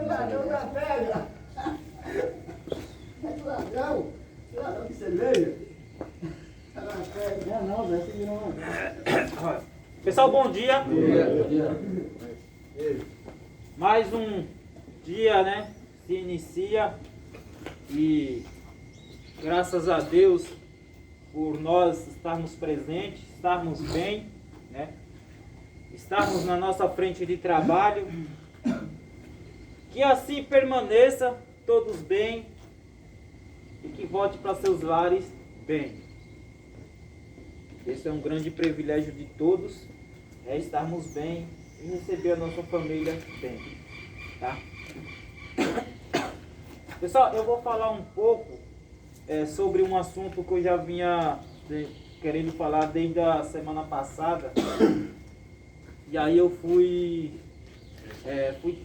ladrão da pedra. É ladrão. Ladrão de cerveja. Não, não. Pessoal, bom dia. Bom dia. Mais um dia, né? Se inicia e graças a Deus por nós estarmos presentes, estarmos bem, né? Estarmos na nossa frente de trabalho. Que assim permaneça todos bem e que volte para seus lares bem. Esse é um grande privilégio de todos, é estarmos bem e receber a nossa família bem, tá? Pessoal, eu vou falar um pouco sobre um assunto que eu já vinha querendo falar desde a semana passada. E aí eu fui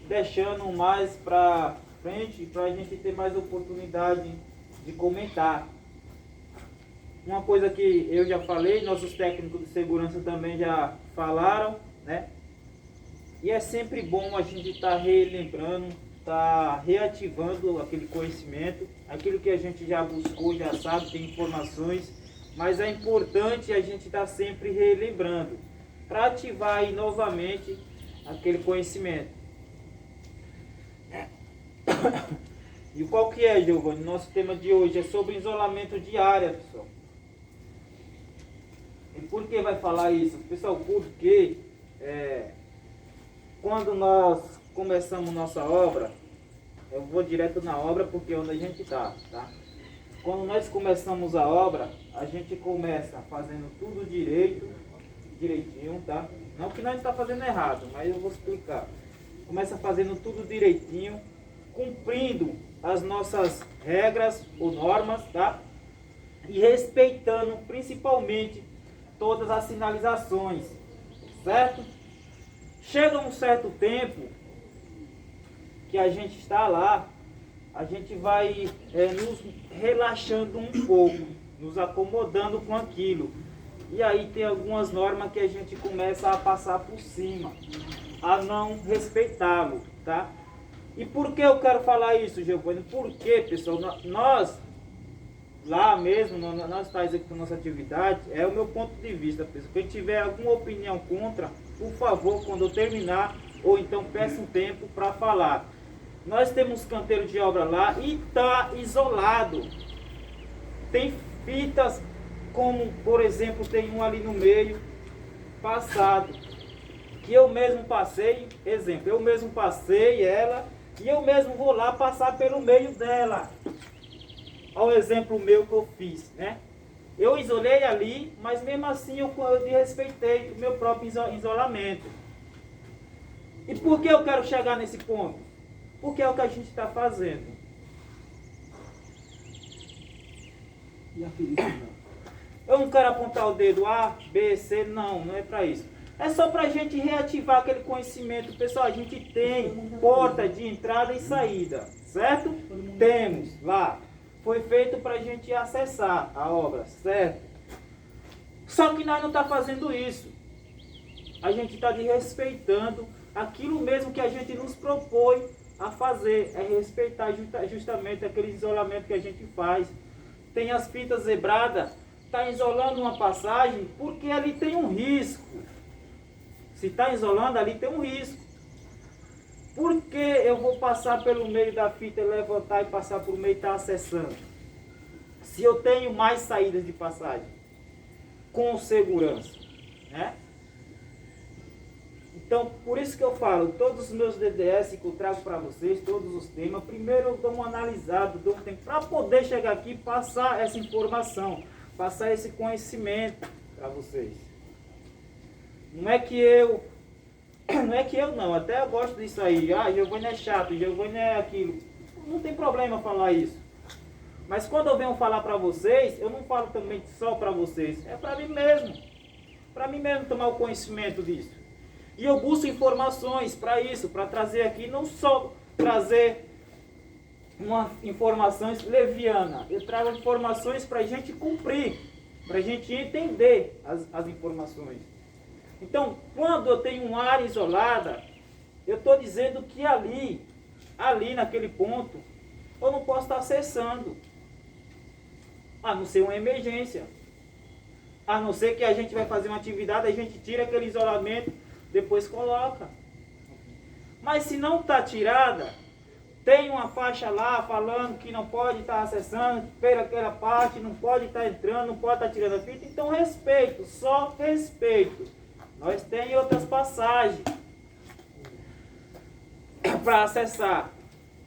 deixando mais para frente para a gente ter mais oportunidade de comentar. Uma coisa que eu já falei, nossos técnicos de segurança também já falaram, né? E é sempre bom a gente estar relembrando, estar reativando aquele conhecimento, aquilo que a gente já buscou, já sabe, tem informações, mas é importante a gente estar sempre relembrando, para ativar aí novamente aquele conhecimento. E qual que é, Giovanni? Nosso tema de hoje é sobre isolamento de área, pessoal. E por que vai falar isso? Pessoal, porque quando nós começamos nossa obra, eu vou direto na obra porque é onde a gente está, tá? Quando nós começamos a obra, a gente começa fazendo tudo direitinho, tá? Não que nós está fazendo errado, mas eu vou explicar. Começa fazendo tudo direitinho, cumprindo as nossas regras ou normas, tá? E respeitando principalmente todas as sinalizações, certo? Chega um certo tempo que a gente está lá, a gente vai nos relaxando um pouco, nos acomodando com aquilo. E aí tem algumas normas que a gente começa a passar por cima, a não respeitá-lo, tá? E por que eu quero falar isso, Giovanni? Porque, pessoal, nós, lá mesmo, nós estamos executando nossa atividade, é o meu ponto de vista, pessoal. Quem tiver alguma opinião contra, por favor, quando eu terminar, ou então peça um tempo para falar. Nós temos canteiro de obra lá e está isolado. Tem fitas, como, por exemplo, tem um ali no meio, passado, que eu mesmo passei, exemplo, eu mesmo passei ela, e eu mesmo vou lá passar pelo meio dela. Olha o exemplo meu que eu fiz, né? Eu isolei ali, mas mesmo assim eu desrespeitei o meu próprio isolamento. E por que eu quero chegar nesse ponto? Porque é o que a gente está fazendo. E a ferida? Eu não quero apontar o dedo A, B, C, não é para isso. É só para a gente reativar aquele conhecimento. Pessoal, a gente tem porta de entrada e saída, certo? Temos lá. Foi feito para a gente acessar a obra, certo? Só que nós não estamos fazendo isso. A gente está desrespeitando aquilo mesmo que a gente nos propõe a fazer. É respeitar justamente aquele isolamento que a gente faz. Tem as fitas zebradas, está isolando uma passagem porque ali tem um risco. Se está isolando, ali tem um risco. Por que eu vou passar pelo meio da fita, levantar e passar por meio e estar acessando? Se eu tenho mais saídas de passagem, com segurança, né? Então, por isso que eu falo, todos os meus DDS que eu trago para vocês, todos os temas, primeiro eu dou uma analisada, dou um tempo para poder chegar aqui e passar essa informação, passar esse conhecimento para vocês. Não é que eu não, até eu gosto disso aí. Giovanni é chato, Giovanni é aquilo. Não tem problema falar isso. Mas quando eu venho falar para vocês, eu não falo também só para vocês. É para mim mesmo. Para mim mesmo tomar o conhecimento disso. E eu busco informações para isso, para trazer aqui, não só trazer uma informações leviana. Eu trago informações para a gente cumprir, para a gente entender as informações. Então, quando eu tenho uma área isolada, eu estou dizendo que ali ali naquele ponto, eu não posso estar acessando. A não ser uma emergência. A não ser que a gente vai fazer uma atividade, a gente tira aquele isolamento, depois coloca. Mas se não está tirada, tem uma faixa lá falando que não pode estar acessando pela aquela parte, não pode estar entrando, não pode estar tirando a fita. Então respeito, só respeito. Nós temos outras passagens para acessar.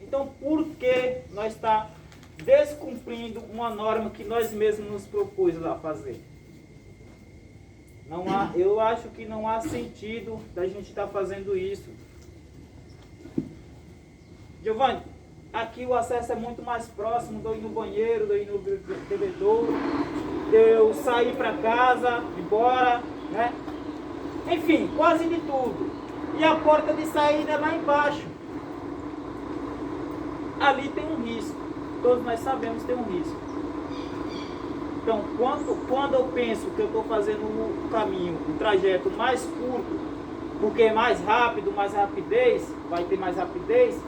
Então por que nós está descumprindo uma norma que nós mesmos nos propôs lá fazer? Não há, eu acho que não há sentido da gente estar fazendo isso. Giovanni, aqui o acesso é muito mais próximo, de eu ir no banheiro, de eu ir no bebedouro, de eu sair para casa, embora, né? Enfim, quase de tudo. E a porta de saída é lá embaixo. Ali tem um risco. Todos nós sabemos que tem um risco. Então, quando eu penso que eu estou fazendo um caminho, um trajeto mais curto, porque é mais rápido, mais rapidez, vai ter mais rapidez,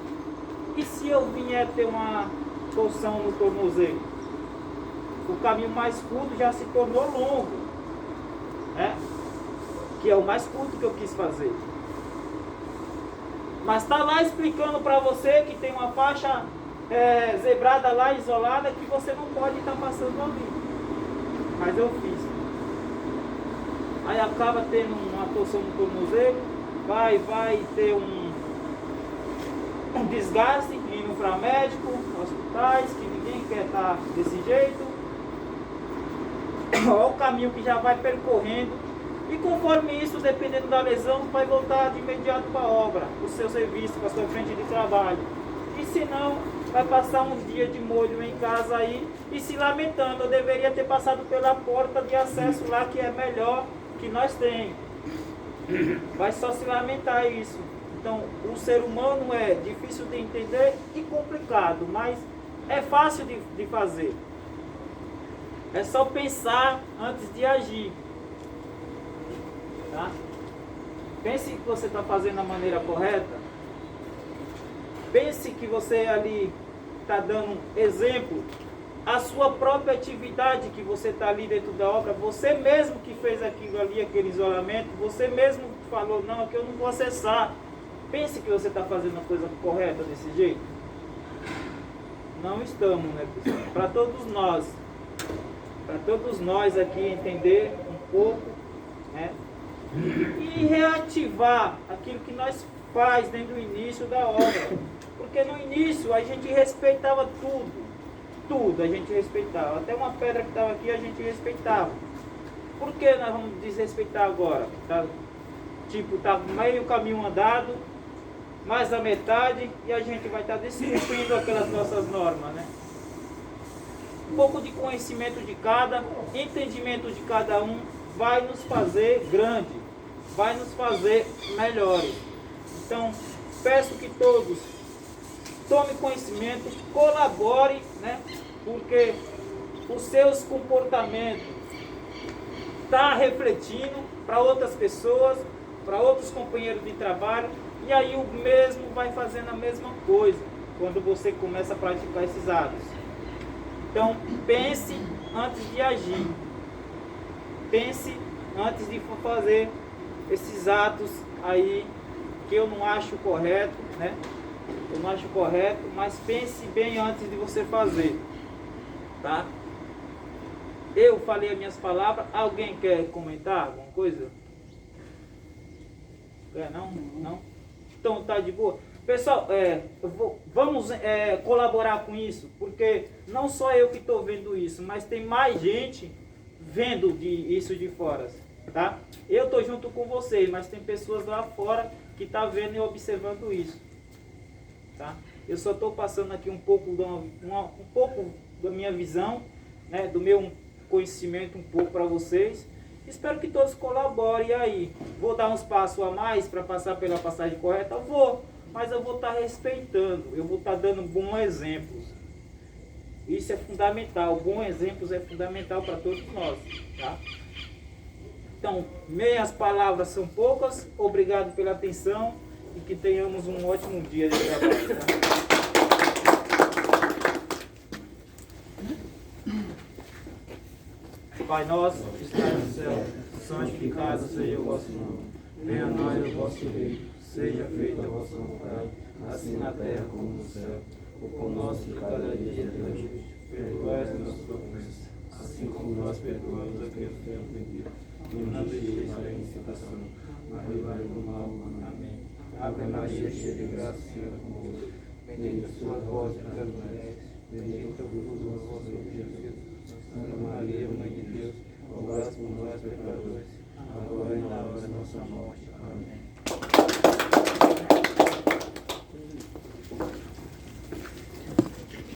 e se eu vier ter uma torção no tornozelo? O caminho mais curto já se tornou longo, né? Que é o mais curto que eu quis fazer. Mas está lá explicando para você que tem uma faixa zebrada lá, isolada, que você não pode estar passando ali. Mas eu fiz. Aí acaba tendo uma torção no tornozelo, vai ter um desgaste, indo para médico, hospitais, que ninguém quer estar desse jeito. Olha o caminho que já vai percorrendo. E conforme isso, dependendo da lesão, vai voltar de imediato para a obra, para o seu serviço, para a sua frente de trabalho. E se não, vai passar uns dias de molho em casa aí e se lamentando, eu deveria ter passado pela porta de acesso lá, que é melhor que nós temos. Vai só se lamentar isso. Então, o ser humano é difícil de entender e complicado, mas é fácil de fazer. É só pensar antes de agir. Tá? Pense que você está fazendo da maneira correta. Pense que você ali está dando exemplo. A sua própria atividade que você está ali dentro da obra, você mesmo que fez aquilo ali, aquele isolamento, você mesmo falou, não, aqui eu não vou acessar. Pense que você está fazendo a coisa correta desse jeito. Não estamos, né, pessoal? Para todos nós aqui entender um pouco, né? E reativar aquilo que nós faz desde o início da obra. Porque no início a gente respeitava tudo a gente respeitava. Até uma pedra que estava aqui a gente respeitava. Por que nós vamos desrespeitar agora? Tá meio caminho andado, mais da metade, e a gente vai estar descumprindo aquelas nossas normas, né? Um pouco de conhecimento de cada, entendimento de cada um, vai nos fazer grande, vai nos fazer melhores. Então, peço que todos tomem conhecimento, colaborem, né? Porque os seus comportamentos estão refletindo para outras pessoas, para outros companheiros de trabalho, e aí o mesmo vai fazendo a mesma coisa quando você começa a praticar esses atos. Então, pense antes de agir. Pense antes de fazer esses atos aí que eu não acho correto, né? Eu não acho correto, mas pense bem antes de você fazer, tá? Eu falei as minhas palavras. Alguém quer comentar alguma coisa? Quer não? Não? Então tá de boa. Pessoal, vamos colaborar com isso, porque não só eu que estou vendo isso, mas tem mais gente vendo isso de fora, tá? Eu estou junto com vocês, mas tem pessoas lá fora que estão vendo e observando isso, tá? Eu só estou passando aqui um pouco da minha visão, né, do meu conhecimento um pouco para vocês. Espero que todos colaborem aí. Vou dar uns passos a mais para passar pela passagem correta? Vou, mas eu vou estar respeitando, eu vou estar dando bons exemplos. Isso é fundamental, bons exemplos é fundamental para todos nós, tá? Então, minhas palavras são poucas, obrigado pela atenção e que tenhamos um ótimo dia de trabalho, tá? Pai nosso, que estás no céu, santificado seja o vosso nome. Venha a nós o vosso reino, seja feita a vossa vontade, assim na terra como no céu. O pão nosso de cada dia nos hoje, perdoai as nossas ofensas, assim como nós perdoamos a quem nos tem ofendido. E não nos deixeis cair em tentação, mas livrai-nos do mal. Amém. Ave Maria, cheia de graça, o Senhor é convosco. Bendita sois vós entre as mulheres, bendito é o fruto do vosso ventre, Jesus. Santa Maria, Mãe de Deus, rogai por nós pecadores, agora e na hora da nossa morte. Amém.